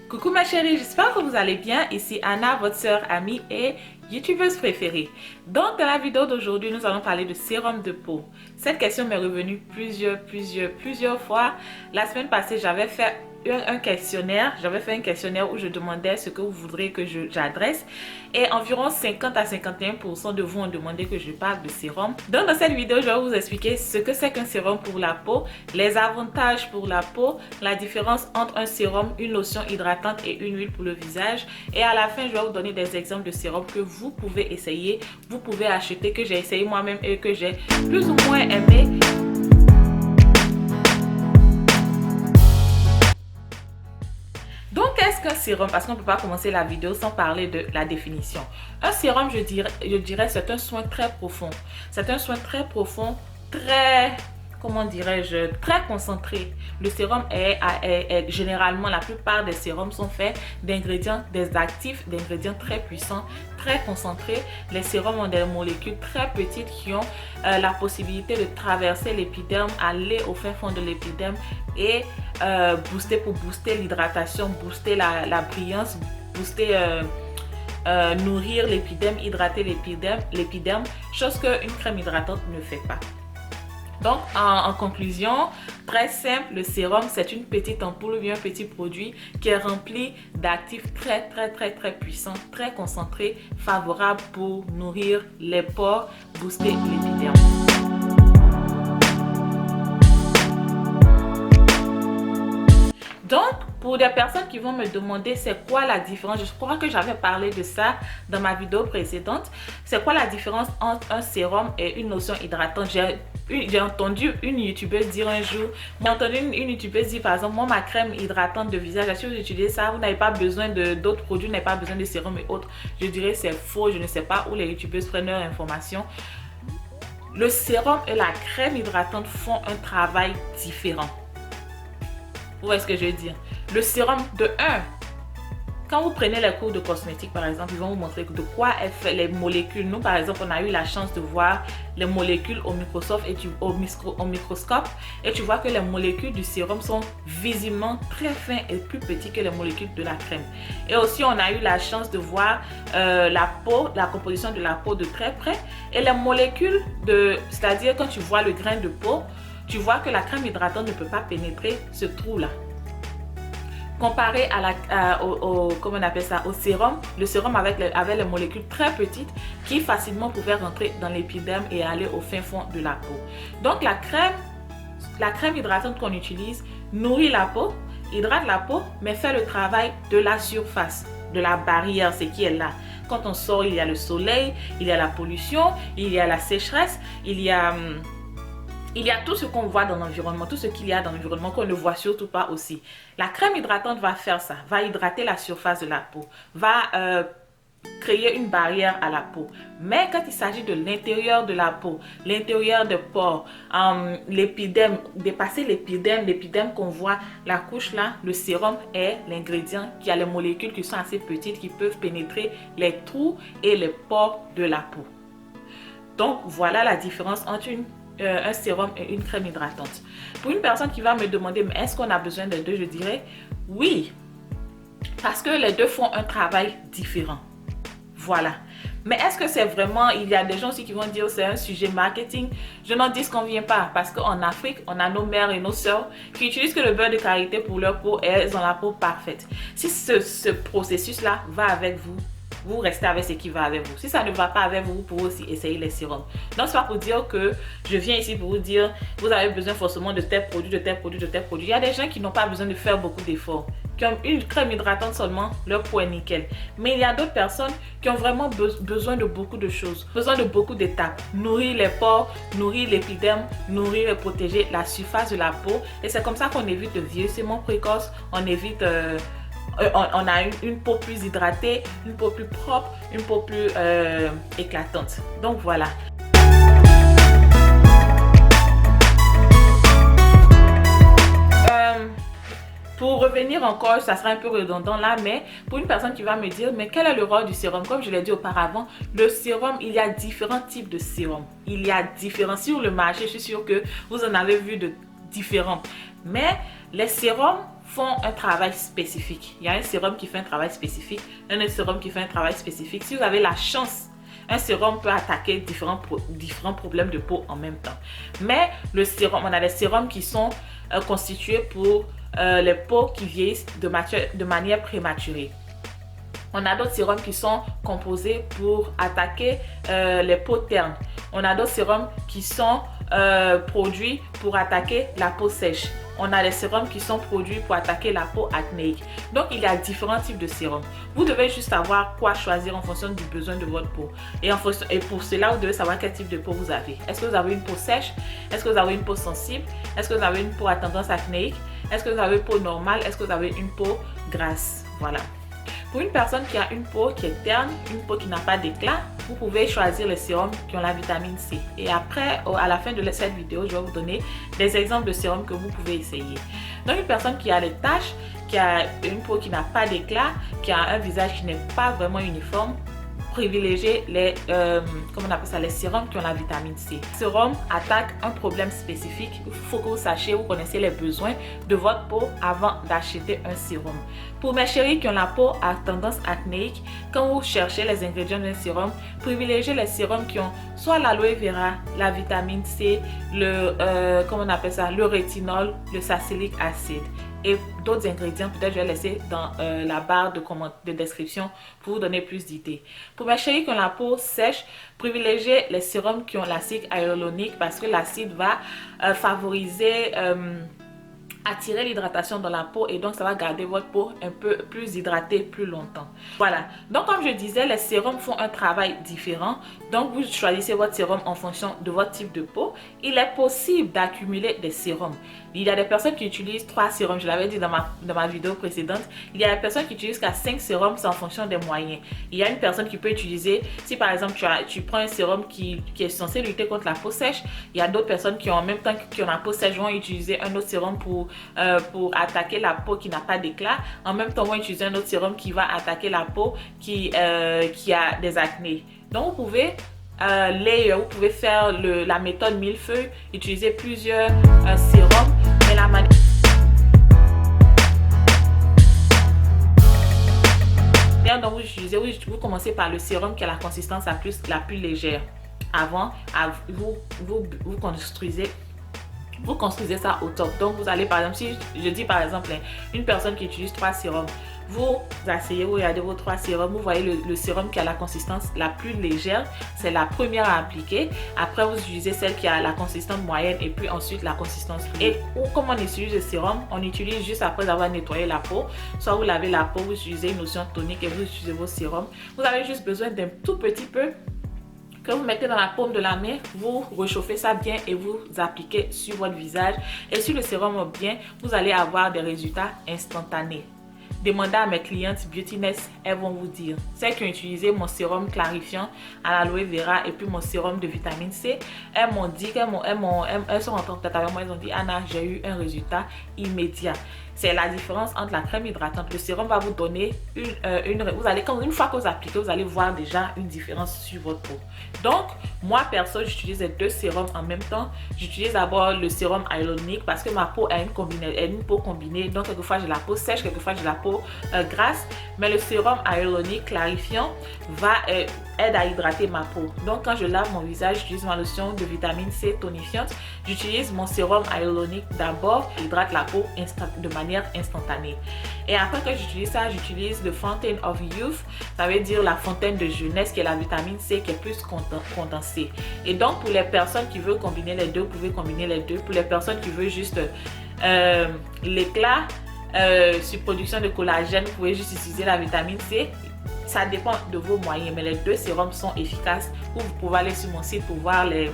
Coucou ma chérie, j'espère que vous allez bien. Ici Anna, votre soeur, amie et youtubeuse préférée. Donc dans la vidéo d'aujourd'hui, nous allons parler de sérum de peau. Cette question m'est revenue plusieurs fois. La semaine passée, j'avais fait un questionnaire. J'avais fait un questionnaire où je demandais ce que vous voudrez que j'adresse. Et environ 50 à 51% de vous ont demandé que je parle de sérum. Donc dans cette vidéo, je vais vous expliquer ce que c'est qu'un sérum pour la peau, les avantages pour la peau, la différence entre un sérum, une lotion hydratante et une huile pour le visage. Et à la fin, je vais vous donner des exemples de sérums que vous pouvez essayer, vous pouvez acheter, que j'ai essayé moi-même et que j'ai plus ou moins aimé. Donc, qu'est-ce qu'un sérum? Parce qu'on ne peut pas commencer la vidéo sans parler de la définition. Un sérum, je dirais, c'est un soin très profond. C'est un soin très profond, très, comment dirais-je, très concentré. Le sérum est généralement, la plupart des sérums sont faits d'ingrédients, des actifs, d'ingrédients très puissants, très concentrés. Les sérums ont des molécules très petites qui ont la possibilité de traverser l'épiderme, aller au fin fond de l'épiderme et booster l'hydratation, booster la brillance, booster, nourrir l'épiderme, hydrater l'épiderme, chose qu'une crème hydratante ne fait pas. Donc, en conclusion, très simple, le sérum, c'est une petite ampoule ou bien un petit produit qui est rempli d'actifs très puissants, très concentrés, favorables pour nourrir les pores, booster l'épiderme. Donc, pour des personnes qui vont me demander c'est quoi la différence, je crois que j'avais parlé de ça dans ma vidéo précédente, c'est quoi la différence entre un sérum et une lotion hydratante? J'ai entendu une youtubeuse dire un jour, j'ai entendu une youtubeuse dire par exemple, moi ma crème hydratante de visage, si vous utilisez ça, vous n'avez pas besoin d'autres produits, vous n'avez pas besoin de sérum et autres. Je dirais c'est faux, je ne sais pas où les youtubeuses prennent leur information. Le sérum et la crème hydratante font un travail différent. Vous voyez ce que je veux dire? Le sérum de 1, quand vous prenez les cours de cosmétique par exemple, ils vont vous montrer de quoi est fait les molécules. Nous par exemple, on a eu la chance de voir les molécules au microscope et tu vois que les molécules du sérum sont visiblement très fins et plus petites que les molécules de la crème. Et aussi, on a eu la chance de voir la composition de la peau de très près et les molécules c'est-à-dire quand tu vois le grain de peau, tu vois que la crème hydratante ne peut pas pénétrer ce trou-là. Comparé comment on appelle ça, au sérum, le sérum avait les molécules très petites qui facilement pouvaient rentrer dans l'épiderme et aller au fin fond de la peau. Donc la crème hydratante qu'on utilise nourrit la peau, hydrate la peau, mais fait le travail de la surface, de la barrière, ce qui est là. Quand on sort, il y a le soleil, il y a la pollution, il y a la sécheresse, il y a tout ce qu'on voit dans l'environnement, tout ce qu'il y a dans l'environnement qu'on ne voit surtout pas aussi. La crème hydratante va faire ça, va hydrater la surface de la peau, va créer une barrière à la peau. Mais quand il s'agit de l'intérieur de la peau, l'intérieur des pores, l'épiderme, dépasser l'épiderme qu'on voit, la couche là, le sérum est l'ingrédient qui a les molécules qui sont assez petites, qui peuvent pénétrer les trous et les pores de la peau. Donc voilà la différence entre un sérum et une crème hydratante. Pour une personne qui va me demander mais est-ce qu'on a besoin des deux, je dirais oui, parce que les deux font un travail différent. Voilà. Mais est-ce que c'est vraiment, il y a des gens aussi qui vont dire c'est un sujet marketing. Je n'en disconviens pas parce qu'en Afrique, on a nos mères et nos sœurs qui utilisent que le beurre de karité pour leur peau et elles ont la peau parfaite. Si ce processus-là va avec vous, vous restez avec ce qui va avec vous. Si ça ne va pas avec vous, vous pouvez aussi essayer les sérums. Donc, c'est pas pour dire que je viens ici pour vous dire vous avez besoin forcément de tel produit, de tel produit, de tel produit. Il y a des gens qui n'ont pas besoin de faire beaucoup d'efforts, qui ont une crème hydratante seulement, leur peau est nickel. Mais il y a d'autres personnes qui ont vraiment besoin de beaucoup de choses, besoin de beaucoup d'étapes. Nourrir les pores, nourrir l'épiderme, nourrir et protéger la surface de la peau. Et c'est comme ça qu'on évite le vieillissement précoce, on évite... on a une peau plus hydratée, une peau plus propre, une peau plus éclatante. Donc voilà. Pour revenir encore, ça sera un peu redondant là, mais pour une personne qui va me dire, mais quel est le rôle du sérum? Comme je l'ai dit auparavant, le sérum, il y a différents types de sérum. Il y a différents sur le marché, je suis sûre que vous en avez vu de différents. Mais les sérums font un travail spécifique. Il y a un sérum qui fait un travail spécifique, un autre sérum qui fait un travail spécifique. Si vous avez la chance, un sérum peut attaquer différents problèmes de peau en même temps. Mais le sérum, on a des sérums qui sont constitués pour les peaux qui vieillissent de manière prématurée. On a d'autres sérums qui sont composés pour attaquer les peaux ternes. On a d'autres sérums qui sont produits pour attaquer la peau sèche. On a des sérums qui sont produits pour attaquer la peau acnéique. Donc, il y a différents types de sérums. Vous devez juste savoir quoi choisir en fonction du besoin de votre peau. Et pour cela, vous devez savoir quel type de peau vous avez. Est-ce que vous avez une peau sèche? Est-ce que vous avez une peau sensible? Est-ce que vous avez une peau à tendance acnéique? Est-ce que vous avez une peau normale? Est-ce que vous avez une peau grasse? Voilà. Pour une personne qui a une peau qui est terne, une peau qui n'a pas d'éclat, vous pouvez choisir les sérums qui ont la vitamine C. Et après, à la fin de cette vidéo, je vais vous donner des exemples de sérums que vous pouvez essayer. Donc, une personne qui a des taches, qui a une peau qui n'a pas d'éclat, qui a un visage qui n'est pas vraiment uniforme, privilégier les, comment on appelle ça, les sérums qui ont la vitamine C. Le sérum attaque un problème spécifique. Il faut que vous sachiez, vous connaissez les besoins de votre peau avant d'acheter un sérum. Pour mes chéris qui ont la peau à tendance acnéique, quand vous cherchez les ingrédients d'un sérum, privilégiez les sérums qui ont soit l'aloe vera, la vitamine C, le, comment on appelle ça, le rétinol, le salicylique acide. Et d'autres ingrédients, peut-être je vais laisser dans la barre de description pour vous donner plus d'idées. Pour mes chéris qui ont la peau sèche, privilégiez les sérums qui ont l'acide hyaluronique parce que l'acide va favoriser, attirer l'hydratation dans la peau et donc ça va garder votre peau un peu plus hydratée plus longtemps. Voilà, donc comme je disais, les sérums font un travail différent. Donc vous choisissez votre sérum en fonction de votre type de peau. Il est possible d'accumuler des sérums. Il y a des personnes qui utilisent 3 sérums, je l'avais dit dans ma vidéo précédente. Il y a des personnes qui utilisent qu'à 5 sérums, c'est en fonction des moyens. Il y a une personne qui peut utiliser, si par exemple tu prends un sérum qui est censé lutter contre la peau sèche, il y a d'autres personnes qui ont en même temps qui ont la peau sèche vont utiliser un autre sérum pour attaquer la peau qui n'a pas d'éclat. En même temps, vont utiliser un autre sérum qui va attaquer la peau qui a des acnés. Donc vous pouvez vous pouvez faire la méthode millefeuille, utiliser plusieurs sérums, mais la manière dont vous utilisez, vous commencez par le sérum qui a la consistance la plus légère. Avant, vous construisez ça au top. Donc vous allez par exemple, si je dis par exemple une personne qui utilise 3 sérums, vous asseyez, vous regardez vos 3 sérums, vous voyez le sérum qui a la consistance la plus légère, c'est la première à appliquer. Après vous utilisez celle qui a la consistance moyenne et puis ensuite la consistance lourde. Et comment on utilise le sérum? On utilise juste après avoir nettoyé la peau. Soit vous lavez la peau, vous utilisez une lotion tonique et vous utilisez vos sérums. Vous avez juste besoin d'un tout petit peu que vous mettez dans la paume de la main, vous réchauffez ça bien et vous appliquez sur votre visage. Et si le sérum est bien, vous allez avoir des résultats instantanés. Demandez à mes clientes Beautyness, elles vont vous dire. Celles qui ont utilisé mon sérum clarifiant à l'aloe vera et puis mon sérum de vitamine C, elles m'ont dit elles sont en contact avec moi, elles ont dit Anna, j'ai eu un résultat immédiat. C'est la différence entre la crème hydratante. Le sérum va vous donner une fois que vous appliquez, vous allez voir déjà une différence sur votre peau. Donc, moi perso, j'utilise les 2 sérums en même temps. J'utilise d'abord le sérum hyaluronique parce que ma peau a une peau combinée. Donc, quelquefois j'ai la peau sèche, quelquefois j'ai la peau grasse. Mais le sérum hyaluronique clarifiant aide à hydrater ma peau. Donc, quand je lave mon visage, j'utilise ma lotion de vitamine C tonifiante. J'utilise mon sérum hyaluronique d'abord, hydrate la peau de manière instantanée. Et après que j'utilise ça, j'utilise le Fountain of Youth, ça veut dire la fontaine de jeunesse, qui est la vitamine C qui est plus condensée. Et donc pour les personnes qui veulent combiner les deux, vous pouvez combiner les deux. Pour les personnes qui veulent juste l'éclat sur production de collagène, vous pouvez juste utiliser la vitamine C. Ça dépend de vos moyens, mais les 2 sérums sont efficaces. Ou vous pouvez aller sur mon site pour voir les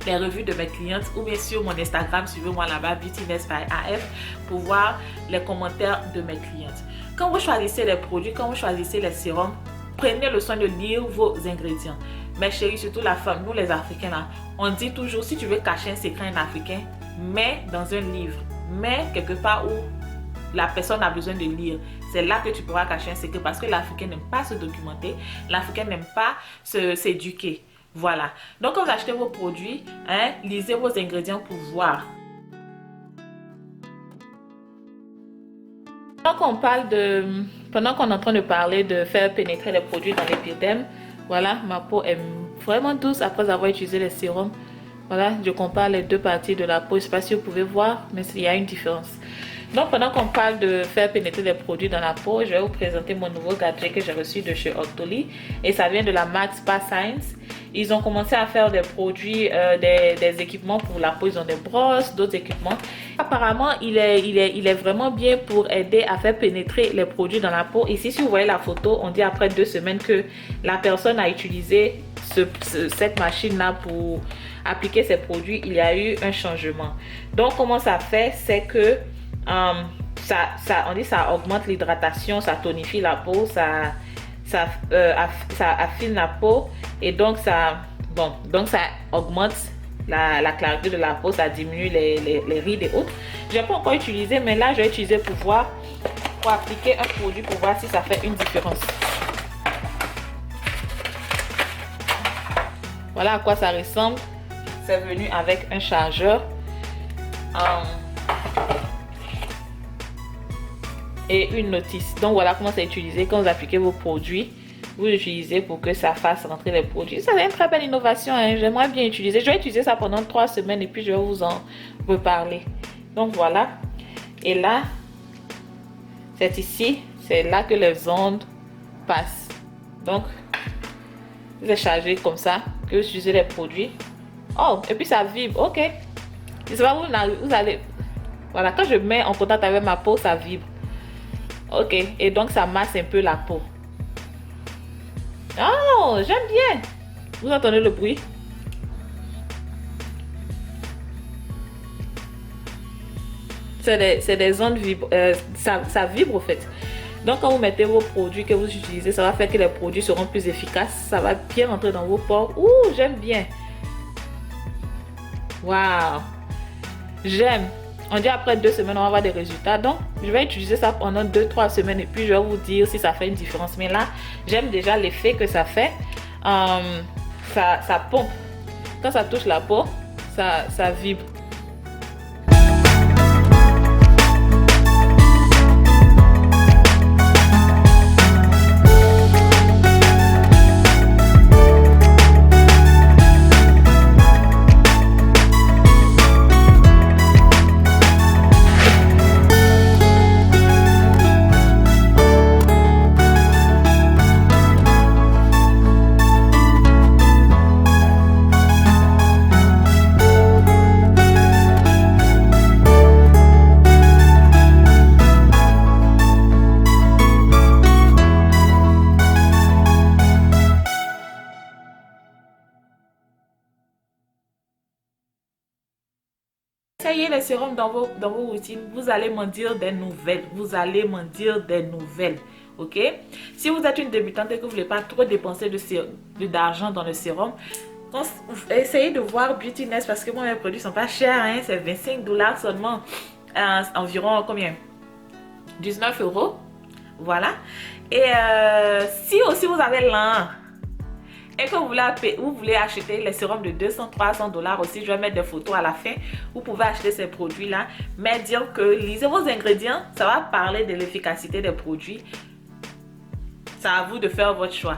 revues de mes clientes, ou bien sur mon Instagram, suivez-moi là-bas, Beautyness by AF, pour voir les commentaires de mes clientes. Quand vous choisissez les produits, quand vous choisissez les sérums, prenez le soin de lire vos ingrédients. Mes chéris, surtout la femme, nous les Africains là, on dit toujours, si tu veux cacher un secret en africain, mets dans un livre, mets quelque part où la personne a besoin de lire. C'est là que tu pourras cacher un secret parce que l'Africain n'aime pas se documenter, l'Africain n'aime pas s'éduquer. Voilà. Donc quand vous achetez vos produits, lisez vos ingrédients pour voir. Pendant qu'on est en train de parler de faire pénétrer les produits dans l'épiderme, voilà, ma peau est vraiment douce après avoir utilisé les sérums. Voilà, je compare les deux parties de la peau. Je ne sais pas si vous pouvez voir, mais il y a une différence. Donc, pendant qu'on parle de faire pénétrer des produits dans la peau, je vais vous présenter mon nouveau gadget que j'ai reçu de chez Octoly. Et ça vient de la marque Spa Science. Ils ont commencé à faire des produits, des équipements pour la peau. Ils ont des brosses, d'autres équipements. Apparemment, il est vraiment bien pour aider à faire pénétrer les produits dans la peau. Ici, si vous voyez la photo, on dit après 2 semaines que la personne a utilisé cette machine-là pour appliquer ses produits. Il y a eu un changement. Donc, comment ça fait? C'est que on dit ça augmente l'hydratation, ça tonifie la peau, ça affine la peau et donc ça augmente la clarté de la peau, ça diminue les rides et autres. Je n'ai pas encore utilisé, mais là je vais utiliser pour appliquer un produit pour voir si ça fait une différence. Voilà à quoi ça ressemble. C'est venu avec un chargeur et une notice. Donc voilà comment c'est utilisé. Quand vous appliquez vos produits, vous l'utilisez pour que ça fasse rentrer les produits. Ça c'est une très belle innovation, hein. J'aimerais bien utiliser. Je vais utiliser ça pendant 3 semaines et puis je vais vous en reparler. Donc voilà. Et là, c'est ici, c'est là que les ondes passent. Donc, vous êtes chargé comme ça, que vous utilisez les produits. Oh, et puis ça vibre, ok. C'est pas vous allez... Voilà, quand je mets en contact avec ma peau, ça vibre. Ok, et donc ça masse un peu la peau. Oh, j'aime bien. Vous entendez le bruit? C'est des ondes ça vibre au fait. Donc quand vous mettez vos produits que vous utilisez, ça va faire que les produits seront plus efficaces. Ça va bien rentrer dans vos pores. Ouh, j'aime bien. Waouh. J'aime. On dit après 2 semaines, on va avoir des résultats. Donc, je vais utiliser ça pendant 2-3 semaines et puis je vais vous dire si ça fait une différence. Mais là, j'aime déjà l'effet que ça fait. Ça pompe. Quand ça touche la peau, ça vibre. Essayez les sérums dans vos routines. Vous allez m'en dire des nouvelles. Vous allez m'en dire des nouvelles. Ok? Si vous êtes une débutante et que vous ne voulez pas trop dépenser d'argent dans le sérum, essayez de voir Beauty Nest parce que moi, mes produits ne sont pas chers. Hein? C'est 25 $ seulement. Environ combien? 19 €. Voilà. Et si aussi vous avez l'un et que vous voulez acheter les sérums de 200-300 $ aussi, je vais mettre des photos à la fin. Vous pouvez acheter ces produits-là, mais dire que lisez vos ingrédients, ça va parler de l'efficacité des produits. C'est à vous de faire votre choix.